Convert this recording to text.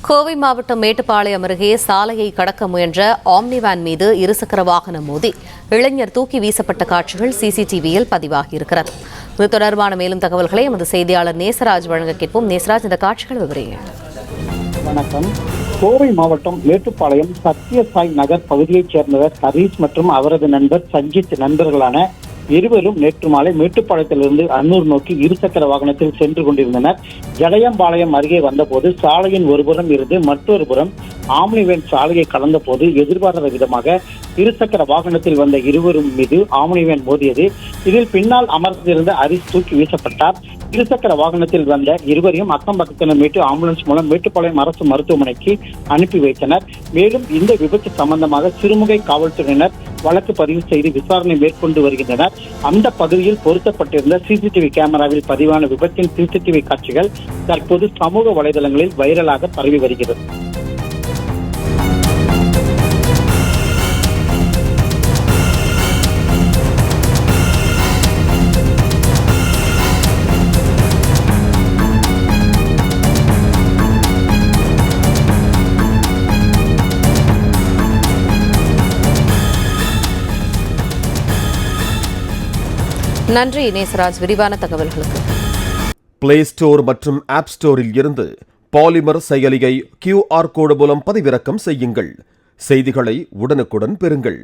கோவை மாவட்டம் மேட்டுப்பாளையம் அருகே சாலையை கடக்க முயன்ற ஆம்னி வேன் மீது இருசக்கர வாகனம் மோதி இளைஞர் தூக்கி வீசப்பட்ட காட்சிகள் சிசிடிவியில் பதிவாகியிருக்கிறது. இது தொடர்பான மேலும் தகவல்களை எமது செய்தியாளர் நேசராஜ் வழங்க கேட்போம். நேசராஜ், இந்த காட்சிகள் விவரிங்க. வணக்கம். கோவை மாவட்டம் மேட்டுப்பாளையம் சத்யசாய் நகர் பகுதியைச் சேர்ந்தவர் ஹரீஷ் மற்றும் அவரது நண்பர் சஞ்சித் நண்பர்களான இருவரும் நேற்று மாலை மேட்டுப்பாளையத்திலிருந்து அன்னூர் நோக்கி இருசக்கர வாகனத்தில் சென்று கொண்டிருந்தனர். ஜடையம்பாளையம் அருகே வந்தபோது சாலையின் ஒருபுறம் இருந்து மற்றொரு புறம் ஆம்னி வேன் சாலையை கடந்த போது எதிர்பாராத விதமாக இருசக்கர வாகனத்தில் வந்த இருவரும் மீது ஆம்னி வேன் மோதியது. இதில் பின்னால் அமர்ந்திருந்த ஹரீஷ் தூக்கி வீசப்பட்டார். இருசக்கர வாகனத்தில் வந்த இருவரையும் அக்கம் பக்கத்தினர் மீட்டு ஆம்புலன்ஸ் மூலம் மேட்டுப்பாளையம் அரசு மருத்துவமனைக்கு அனுப்பி வைத்தனர். மேலும் இந்த விபத்து சம்பந்தமாக சிறுமுகை காவல்துறையினர் வழக்கு பதிவு செய்து விசாரணை மேற்கொண்டு வருகின்றனர். அந்த பகுதியில் பொருத்தப்பட்டிருந்த சிசிடிவி கேமராவில் பதிவான விபத்தின் சிசிடிவி காட்சிகள் தற்போது சமூக வலைதளங்களில் வைரலாக பரவி வருகிறது. நன்றி நேசராஜ், விரிவான தகவல்களுக்கு. பிளே ஸ்டோர் மற்றும் ஆப் ஸ்டோரில் இருந்து பாலிமர் செயலியை QR கோடு மூலம் பதிவிறக்கம் செய்யுங்கள். செய்திகளை உடனுக்குடன் பெறுங்கள்.